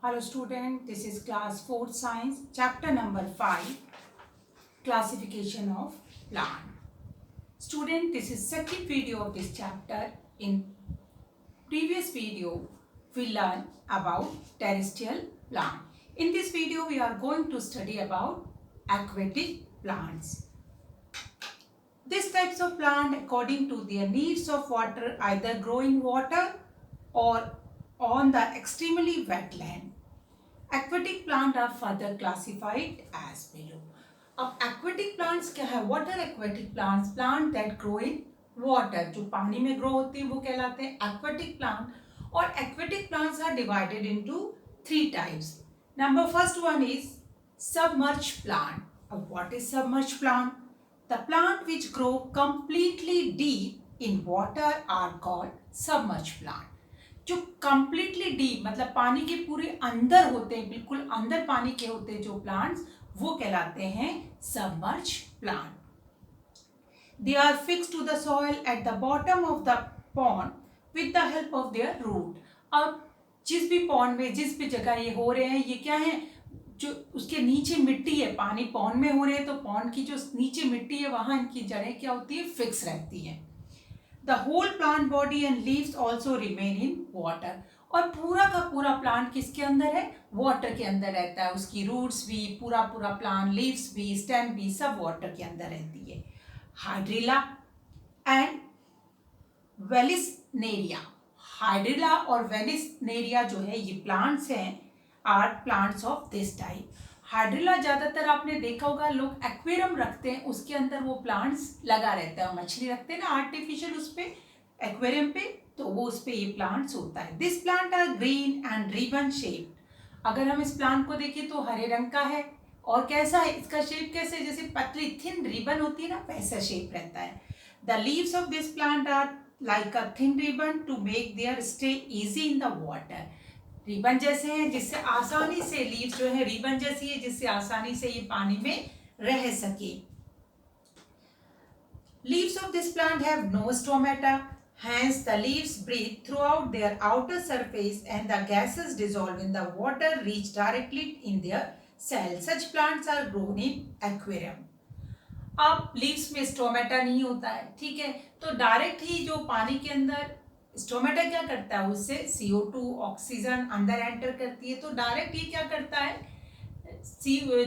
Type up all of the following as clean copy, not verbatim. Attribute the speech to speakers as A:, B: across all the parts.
A: Hello student, this is class 4 science, chapter number 5, classification of plant. Student, this is second video of this chapter. In previous video, we learned about terrestrial plant. In this video, we are going to study about aquatic plants. These types of plant, according to their needs of water, either grow in water or on the extremely wet land. Aquatic plants are further classified as below. अब aquatic plants क्या है? What are aquatic plants? Plant that grow in water. जो पानी में grow होती है वो कहलाते हैं aquatic plant. और aquatic plants are divided into three types. Number first one is submerged plant. What is submerged plant? The plant which grow completely deep in water are called submerged plant. जो completely deep मतलब पानी के पूरे अंदर होते हैं, बिल्कुल अंदर पानी के होते हैं जो प्लांट्स, वो कहलाते हैं submerged plant. They are fixed to the soil at the bottom of the pond with the help of their root. अब जिस भी पॉन्ड में, जिस भी जगह ये हो रहे हैं, ये क्या है, जो उसके नीचे मिट्टी है, पानी पॉन्ड में हो रहे हैं तो पॉन्ड की जो नीचे मिट्टी है वहां इनकी जड़ें क्या होती है, फिक्स रहती हैं. The whole plant body and leaves also remain in water. और पूरा का पूरा प्लांट किसके अंदर है, वाटर के अंदर रहता है. उसकी रूट्स भी, पूरा पूरा प्लांट, लीव्स भी, स्टेम भी, सब वाटर के अंदर रहती है. Hydrilla and vallisneria. हाइड्रिला और वेलिसनेरिया जो है ये प्लांट्स हैं, are plants of this type. Hydrilla ज्यादातर आपने देखा होगा, लोग एक्वेरियम रखते हैं, उसके अंदर वो प्लांट्स लगा रहता है. मछली रखते हैं ना आर्टिफिशियल उस पे, एक्वेरियम पे, तो वो उस पे ये प्लांट्स होता है. This plant are green and ribbon shape. अगर हम इस प्लांट को देखें तो हरे रंग का है. और कैसा है इसका शेप, कैसे, जैसे पतली थिन रिबन होती है ना, वैसा शेप रहता है. The leaves of this plant are like a thin ribbon to make their stay easy in the water. Ribbon जैसे हैं जिससे आसानी से, लीव्स जो है रिबन जैसी है जिससे आसानी से ये पानी में रह सके. Leaves of this plant have no stomata, hence the leaves breathe throughout their outer surface and the gases dissolved in the water reach directly in their cells. Such plants are grown in aquarium. अब leaves में stomata नहीं होता है, ठीक है, तो direct ही जो पानी के अंदर स्टोमेटा क्या करता है, उससे CO2 ऑक्सीजन अंदर एंटर करती है, तो डायरेक्ट ये क्या करता है,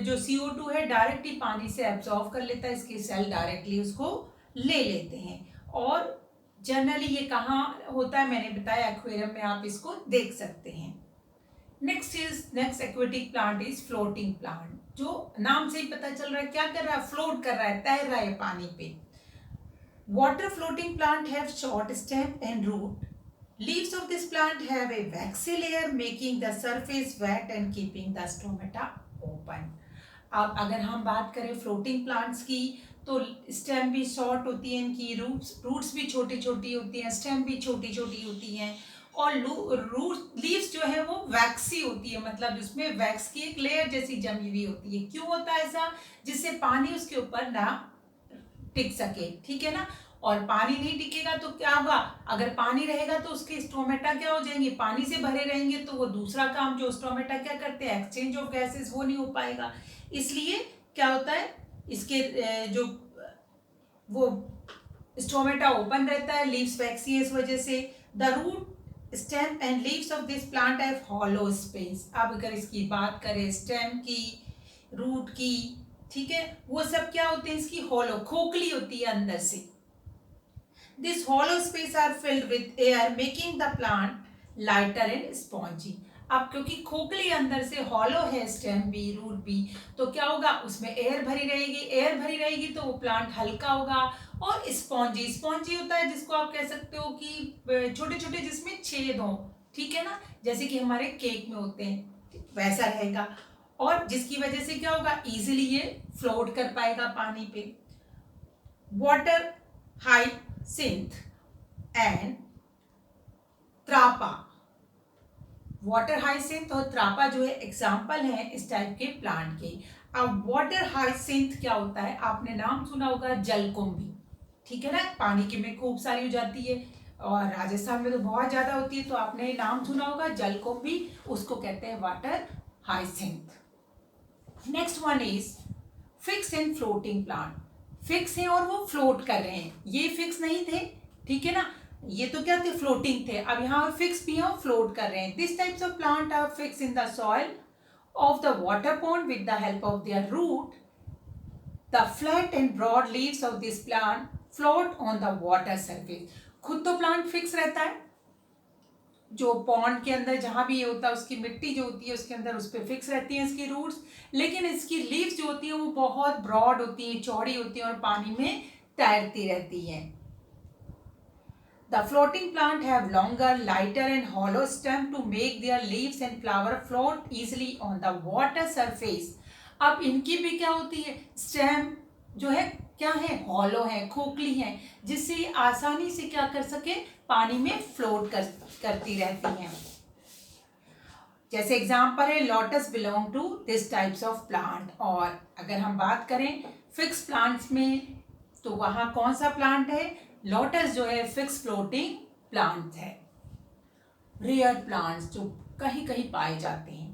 A: जो CO2 है डायरेक्ट ही पानी से एब्जॉर्व कर लेता है, इसके सेल डायरेक्टली उसको ले लेते हैं. और जनरली ये कहाँ होता है, मैंने बताया एक्वेरियम में आप इसको देख सकते हैं. Next aquatic plant is floating plant. जो नाम से ही पता चल रहा है क्या कर रहा है, फ्लोट कर रहा है, तैर रहा है पानी पे. Water floating plant have short stem and root. Leaves of this plant have a waxy layer making the surface wet and keeping the stomata open. अब अगर हम बात करें फ्लोटिंग प्लांट्स की तो स्टेम भी शॉर्ट होती है, इनकी रूट्स भी छोटी छोटी होती हैं, स्टेम भी छोटी छोटी होती हैं, और लीव्स जो है वो वैक्सी होती है, मतलब उसमें वैक्स की एक लेयर जैसी जमी हुई होती है. क्यों होता है ऐसा, जिससे पानी उसके ऊपर ना टिक सके, ठीक है ना. और पानी नहीं टिकेगा तो क्या होगा, अगर पानी रहेगा तो उसके स्टोमेटा क्या हो जाएंगे, पानी से भरे रहेंगे, तो वो दूसरा काम जो स्टोमेटा क्या करते हैं, एक्सचेंज ऑफ गैसेस, वो नहीं हो पाएगा. इसलिए क्या होता है, इसके जो वो स्टोमेटा ओपन रहता है, लीव्स वैक्सी है इस वजह से. The root stem and leaves of this plant have hollow space. अब अगर इसकी बात करें स्टेम की, रूट की, ठीक है, वो सब क्या होते हैं, इसकी हॉलो, खोखली होती है अंदर से. This hollow space are filled with air, making the plant lighter and spongy. अब क्योंकि खोखली अंदर से हॉलो है, स्टेम भी, रूट भी, तो क्या होगा, उसमें एयर भरी रहेगी. एयर भरी रहेगी तो वो प्लांट हल्का होगा और स्पॉन्जी. स्पॉन्जी होता है जिसको आप कह सकते हो कि छोटे छोटे जिसमें छेद हो, ठीक है ना, जैसे कि हमारे केक में होते हैं, वैसा रहेगा. और जिसकी वजह से क्या होगा, इजीली ये फ्लोट कर पाएगा पानी पे. Water hyacinth and Trapa. Water hyacinth और त्रापा जो है एग्जाम्पल है इस टाइप के प्लांट के. अब वाटर हाइसिंथ क्या होता है, आपने नाम सुना होगा जलकुंभी, ठीक है ना, पानी के में खूब सारी हो जाती है. और राजस्थान में तो बहुत ज़्यादा होती है, तो आपने नाम सुना होगा जलकुंभी, उसको कहते हैं water hyacinth. Next one is fix and floating plant. Fix है और वो फ्लोट कर रहे हैं, ये फिक्स नहीं थे, ठीक है ना, ये तो क्या थे, फ्लोटिंग थे, अब यहाँ फिक्स भी है, फ्लोट कर रहे हैं। This types of plant are fix in the soil of the water pond with the help of their root. The flat and broad leaves of this plant float on the water surface. खुद तो plant fix रहता है, जो pond के अंदर जहां भी ये होता है उसकी मिट्टी जो होती है उसके अंदर उस पर फिक्स रहती हैं इसकी रूट्स, लेकिन इसकी लीव्स जो होती है वो बहुत ब्रॉड होती है, चौड़ी होती है और पानी में तैरती रहती है। The floating plant have longer, lighter and hollow stem to make their leaves and flower float easily on the water surface. अब इनकी भी क्या होती है, स्टेम जो है क्या है, हॉलो है, खोखली है, जिससे आसानी से क्या कर सके, पानी में फ्लोट करती रहती हैं। जैसे एग्जाम्पल है lotus belong to this types of plant. और अगर हम बात करें फिक्स प्लांट्स में तो वहाँ कौन सा प्लांट है, लोटस जो है फिक्स फ्लोटिंग प्लांट है। रेयर प्लांट्स जो कहीं कहीं पाए जाते हैं।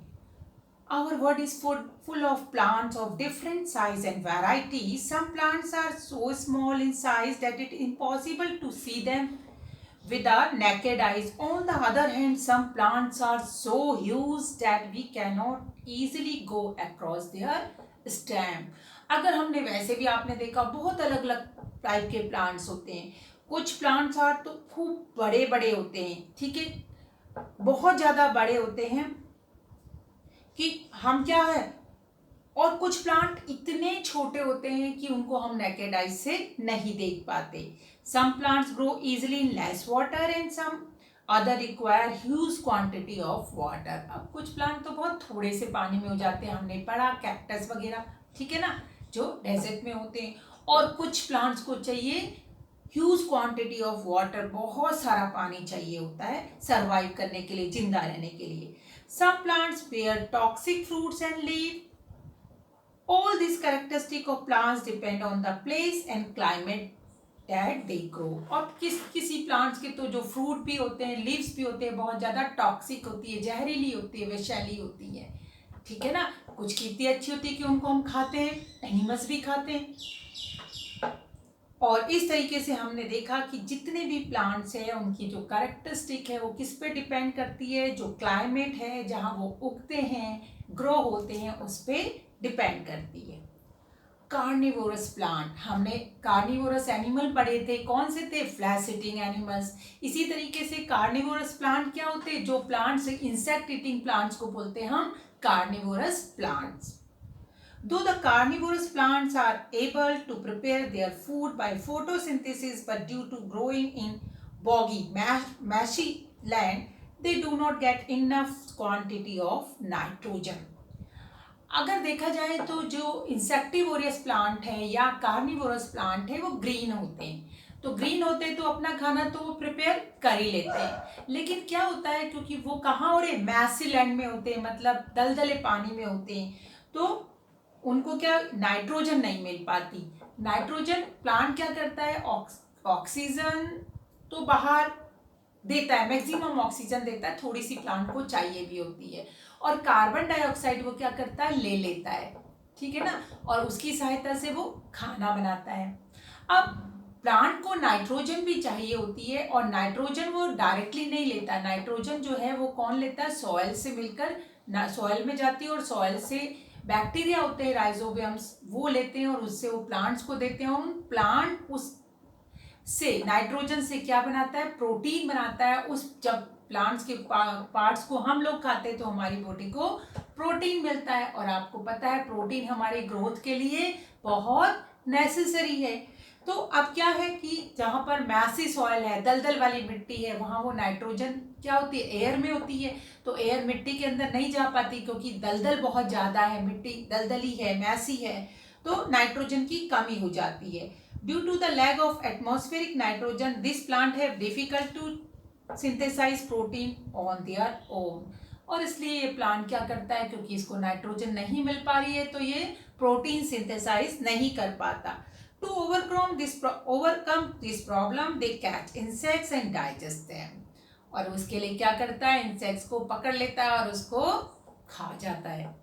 A: Our world is full of plants of different size and variety. Some plants are so small in size that it is impossible to see them with our naked eyes. On the other hand, some plants are so huge that we cannot easily go across their stem. अगर हमने वैसे भी आपने देखा बहुत अलग अलग type के प्लांट्स होते हैं, कुछ प्लांट्स आर तो खूब बड़े बड़े होते हैं, ठीक है, बहुत ज़्यादा बड़े होते हैं कि हम क्या है, और कुछ प्लांट इतने छोटे होते हैं कि उनको हम नेकेड आइज से नहीं देख पाते। Some plants grow easily in less water and some other require huge quantity of water. अब कुछ प्लांट तो बहुत थोड़े से पानी में हो जाते हैं, हमने पढ़ा कैक्टस वगैरह, ठीक है ना, जो डेजर्ट में होते हैं, और कुछ प्लांट्स को चाहिए ह्यूज क्वांटिटी ऑफ वाटर, बहुत सारा पानी चाहिए होता है सर्वाइव करने के लिए, जिंदा रहने के लिए। Some plants bear toxic fruits and leaf. All these characteristics of plants depend on the place and climate that they grow. और किसी प्लांट्स के तो जो फ्रूट भी होते हैं, लीव्स भी होते हैं, बहुत ज़्यादा टॉक्सिक होती है, जहरीली होती है, विषैली होती है, ठीक है ना। कुछ की इतनी अच्छी होती है कि उनको हम खाते हैं, एनिमल्स भी खाते हैं। और इस तरीके से हमने देखा कि जितने भी प्लांट्स हैं उनकी जो कैरेक्टरिस्टिक है वो किस पे डिपेंड करती है, जो क्लाइमेट है जहाँ वो उगते हैं, ग्रो होते हैं, उस पे डिपेंड करती है। कार्निवोरस प्लांट, हमने कार्निवोरस एनिमल पढ़े थे, कौन से थे, फ्लैश ईटिंग एनिमल्स। इसी तरीके से कार्निवोरस प्लांट क्या होते हैं, जो प्लांट्स इंसेक्ट ईटिंग प्लांट्स को बोलते हैं हम carnivorous plants. Though the carnivorous plants are able to prepare their food by photosynthesis, but due to growing in boggy, marshy land, they do not get enough quantity of nitrogen. अगर देखा जाए तो जो इंसेक्टिवोरियस plant है या carnivorous plant है वो green होते हैं, तो ग्रीन होते हैं तो अपना खाना तो वो प्रिपेयर कर ही लेते हैं, लेकिन क्या होता है क्योंकि वो कहाँ हो रहे, मैसी लैंड में होते हैं, मतलब दलदले पानी में होते हैं, तो उनको क्या नाइट्रोजन नहीं मिल पाती। नाइट्रोजन प्लांट क्या करता है, ऑक्सीजन तो बाहर देता है, मैक्सिमम ऑक्सीजन देता है, थोड़ी सी प्लांट को चाहिए भी होती है, और कार्बन डाइऑक्साइड वो क्या करता है, ले लेता है, ठीक है ना, और उसकी सहायता से वो खाना बनाता है। अब प्लांट को नाइट्रोजन भी चाहिए होती है, और नाइट्रोजन वो डायरेक्टली नहीं लेता, नाइट्रोजन जो है वो कौन लेता है, सॉइल से मिलकर सॉइल में जाती है, और सॉइल से बैक्टीरिया होते हैं राइजोबियम्स, वो लेते हैं और उससे वो प्लांट्स को देते हैं। उन प्लांट उस से नाइट्रोजन से क्या बनाता है, प्रोटीन बनाता है। उस जब प्लांट्स के पार्ट्स को हम लोग खाते हैं तो हमारी बॉडी को प्रोटीन मिलता है, और आपको पता है प्रोटीन हमारी ग्रोथ के लिए बहुत नेसेसरी है। तो अब क्या है कि जहाँ पर मैसी सॉइल है, दलदल वाली मिट्टी है, वहाँ वो नाइट्रोजन क्या होती है, एयर में होती है, तो एयर मिट्टी के अंदर नहीं जा पाती क्योंकि दलदल बहुत ज़्यादा है, मिट्टी दलदली है, मैसी है, तो नाइट्रोजन की कमी हो जाती है। Due to the lag of atmospheric nitrogen this plant have difficult to synthesise protein on their own, और इसलिए ये प्लांट क्या करता है, क्योंकि इसको नाइट्रोजन नहीं मिल पा रही है तो ये प्रोटीन सिंथेसाइज नहीं कर पाता। To overcome this problem, they catch insects and digest them. और उसके लिए क्या करता है, इंसेक्ट्स को पकड़ लेता है और उसको खा जाता है.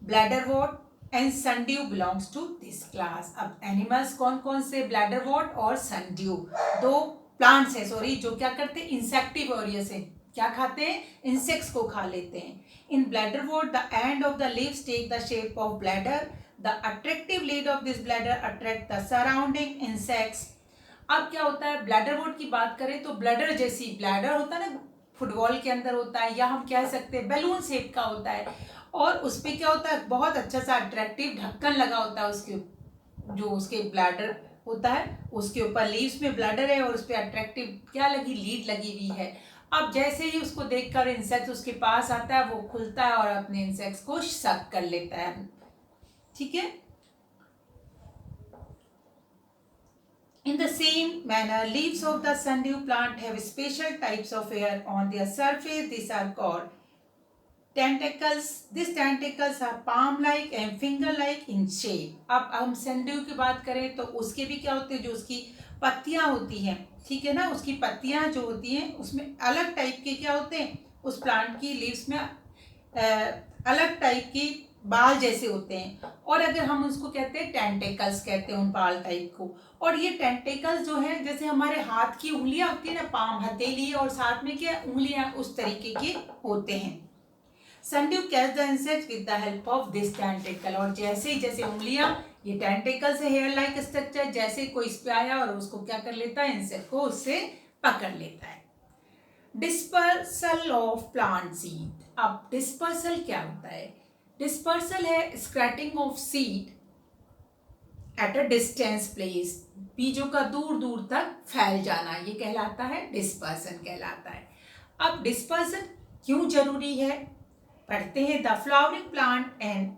A: Bladderwort and sundew belongs to this class. अब एनिमल्स कौन कौन से, ब्लैडरवॉट और सनड्यू, दो प्लांट्स है सॉरी, जो क्या करते हैं, इंसेक्टिवोरियस है. क्या खाते हैं, इंसेक्ट्स को खा लेते हैं. In bladderwort the end of the leaves take the shape of bladder. The attractive lid of this bladder attract the surrounding insects. अब क्या होता है, ब्लैडरवॉट की बात करें तो ब्लैडर जैसी, ब्लैडर होता है ना फुटबॉल के अंदर होता है, या हम कह सकते हैं बैलून शेप का होता है, और उस पर क्या होता है, बहुत अच्छा सा अट्रैक्टिव ढक्कन लगा होता है उसके, जो उसके ब्लैडर होता है उसके ऊपर लीव्स में ब्लैडर है और उस पर अट्रैक्टिव क्या लगी, लीड लगी हुई है. अब जैसे ही उसको देखकर इंसेक्ट उसके पास आता है, वो खुलता है और अपने इंसेक्ट्स को सक कर लेता है. ठीक है. In the same manner, leaves of the sundew plant have special types of hair on their surface. These are called tentacles. These tentacles are palm-like and finger-like in shape. अब हम sundew की बात करें तो उसके भी क्या होते हैं, जो उसकी पत्तियां होती हैं, ठीक है ना, उसकी पत्तियां जो होती हैं उसमें अलग टाइप के क्या होते हैं, उस प्लांट की लीव्स में अलग टाइप की बाल जैसे होते हैं, और अगर हम उसको कहते हैं टेंटेकल्स कहते हैं उन बाल टाइप को. और ये टेंटेकल्स जो है जैसे हमारे हाथ की उंगलियां होती है ना, पाम हथेली और साथ में क्या उंगलियां, उस तरीके के होते हैं. Sundew catch the insect with the help of this tentacle. और जैसे ही जैसे उंगलियां, ये टेंटेकल से हेयर लाइक स्ट्रक्चर, जैसे कोई इस पे आया और उसको क्या कर लेता है, इंसेक्ट को उससे पकड़ लेता है. Dispersal of plant seed. अब डिस्पर्सल क्या होता है, डिस्पर्सल है scattering of seed at a distance place. बीजों का दूर दूर तक फैल जाना, ये कहलाता है डिस्पर्सन कहलाता है. अब डिस्पर्सन क्यों जरूरी है, पढ़ते हैं. The flowering plant and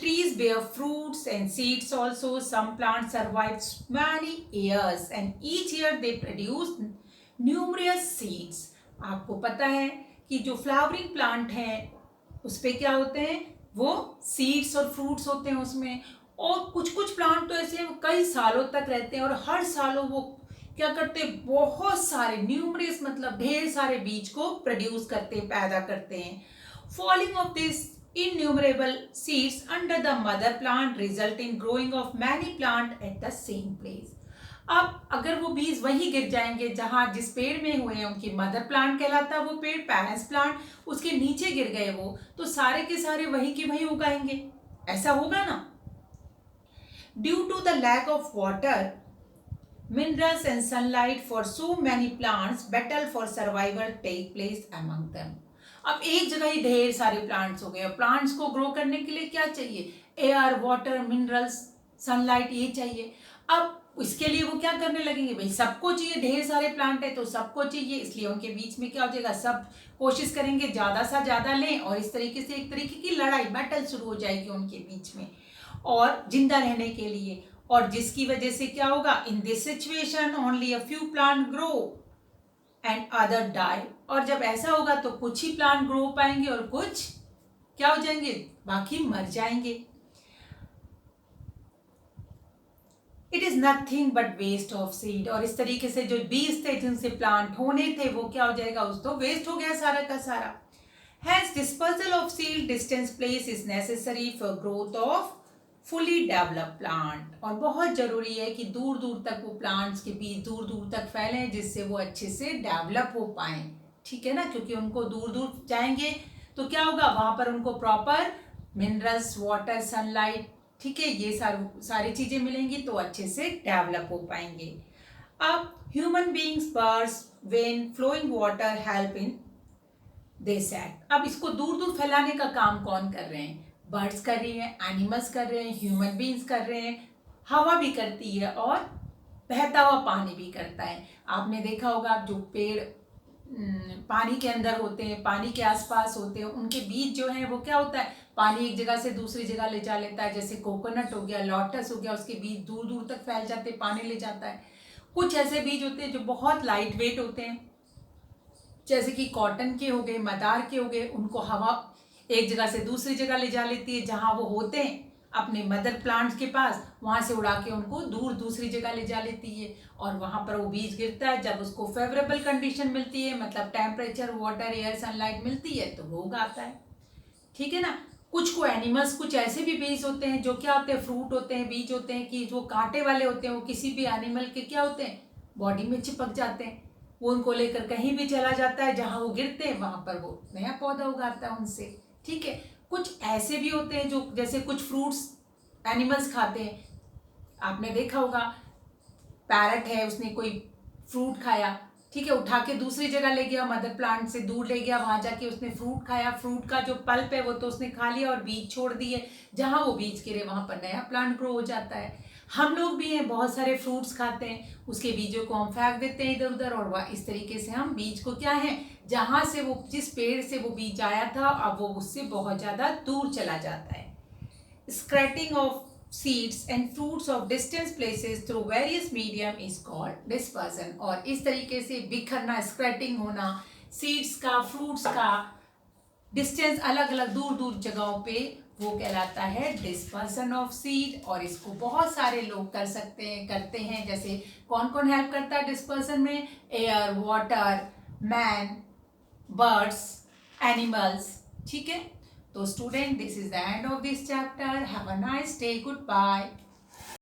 A: trees bear fruits and seeds also. Some plants survive many years and each year they produce numerous seeds. आपको पता है कि जो फ्लावरिंग प्लांट हैं उस पे क्या होते हैं, वो सीड्स और फ्रूट्स होते हैं उसमें, और कुछ कुछ प्लांट तो ऐसे कई सालों तक रहते हैं और हर सालों वो क्या करते हैं, बहुत सारे, न्यूमरस मतलब ढेर सारे बीज को प्रोड्यूस करते हैं, पैदा करते हैं. Falling of this innumerable seeds under the mother plant result in growing of many plant at the same place. अब अगर वो बीज वहीं गिर जाएंगे जहां जिस पेड़ में हुए हैं, उनकी मदर प्लांट कहलाता है वो पेड़, पेरेंट्स प्लांट, उसके नीचे गिर गए वो, तो सारे के सारे वहीं के वहीं उगाएंगे, ऐसा होगा ना. Due to the lack of water, minerals and sunlight for so many plants, battle for survival take place among them. अब एक जगह ही ढेर सारे प्लांट्स हो गए, और प्लांट्स को ग्रो करने के लिए क्या चाहिए, एयर, वाटर, मिनरल्स, सनलाइट, ये चाहिए. अब इसके लिए वो क्या करने लगेंगे, भाई सबको चाहिए, ढेर सारे प्लांट है तो सबको चाहिए, इसलिए उनके बीच में क्या हो जाएगा, सब कोशिश करेंगे ज़्यादा से ज़्यादा लें, और इस तरीके से एक तरीके की लड़ाई, बैटल शुरू हो जाएगी उनके बीच में, और जिंदा रहने के लिए. और जिसकी वजह से क्या होगा, in this situation only a few plant grow and other die. और जब ऐसा होगा तो कुछ ही प्लांट ग्रो हो पाएंगे और कुछ क्या हो जाएंगे, बाकी मर जाएंगे. It is nothing but waste of seed. और इस तरीके से जो बीज थे जिनसे प्लांट होने थे वो क्या हो जाएगा, उस तो वेस्ट हो गया सारा का सारा. Hence dispersal of seed distance place is necessary for growth of fully developed plant. और बहुत जरूरी है कि दूर दूर तक वो प्लांट्स के बीज दूर दूर तक फैले, जिससे वो अच्छे से डेवलप हो पाए, ठीक है ना, क्योंकि उनको दूर दूर जाएंगे तो क्या होगा, वहां पर उनको प्रॉपर मिनरल्स, वाटर, सनलाइट, ठीक है, ये सारी चीजें मिलेंगी तो अच्छे से डेवलप हो पाएंगे. अब human beings, birds, when flowing water help in this act. अब इसको दूर दूर फैलाने का काम कौन कर रहे हैं, बर्ड्स कर रही हैं, एनिमल्स कर रहे हैं, ह्यूमन बींग्स कर रहे हैं, हवा भी करती है और बहता हुआ पानी भी करता है. आपने देखा होगा जो पेड़ पानी के अंदर होते हैं, पानी के आसपास होते हैं, उनके बीज जो हैं वो क्या होता है, पानी एक जगह से दूसरी जगह ले जा लेता है. जैसे कोकोनट हो गया, लोटस हो गया, उसके बीज दूर दूर तक फैल जाते हैं, पानी ले जाता है. कुछ ऐसे बीज होते हैं जो बहुत लाइट वेट होते हैं, जैसे कि कॉटन के हो गए, मदार के हो गए, उनको हवा एक जगह से दूसरी जगह ले जा लेती है जहाँ वो होते हैं, अपने मदर प्लांट के पास, वहाँ से उड़ा के उनको दूर दूसरी जगह ले जा लेती है और वहाँ पर वो बीज गिरता है। जब उसको फेवरेबल कंडीशन मिलती है, मतलब टेम्परेचर, वाटर, एयर, सनलाइट मिलती है, तो वो उगाता है। ठीक है ना। कुछ को एनिमल्स, कुछ ऐसे भी बीज होते हैं जो क्या होते हैं, फ्रूट होते हैं, बीज होते हैं कि जो कांटे वाले होते हैं, वो किसी भी एनिमल के क्या होते हैं, बॉडी में चिपक जाते हैं। वो उनको लेकर कहीं भी चला जाता है, जहाँ वो गिरते हैं वहाँ पर वो नया पौधा उगाता है उनसे। ठीक है। कुछ ऐसे भी होते हैं जो, जैसे कुछ फ्रूट्स एनिमल्स खाते हैं, आपने देखा होगा, पैरट है, उसने कोई फ्रूट खाया, ठीक है, उठा के दूसरी जगह ले गया, मदर प्लांट से दूर ले गया, वहां जाके उसने फ्रूट खाया, फ्रूट का जो पल्प है वो तो उसने खा लिया और बीज छोड़ दिए, जहां वो बीज गिरे वहां पर नया प्लांट ग्रो हो जाता है। हम लोग भी हैं, बहुत सारे फ्रूट्स खाते हैं, उसके बीजों को हम फेंक देते हैं इधर उधर, और वह इस तरीके से हम बीज को क्या है, जहां से वो, जिस पेड़ से वो बीज आया था, अब वो उससे बहुत ज्यादा दूर चला जाता है। Scatting of seeds and fruits of distant places through various medium is called dispersion। और इस तरीके से बिखरना, स्क्रैटिंग होना सीड्स का, फ्रूट्स का, डिस्टेंस अलग अलग दूर दूर जगहों पे, वो कहलाता है डिस्पर्सन ऑफ सीड। और इसको बहुत सारे लोग कर सकते हैं, करते हैं। जैसे कौन कौन हेल्प करता है डिस्पर्सन में, air, water, man, birds, animals. ठीक है। तो student, this is the end of this chapter. Have a nice day, good bye.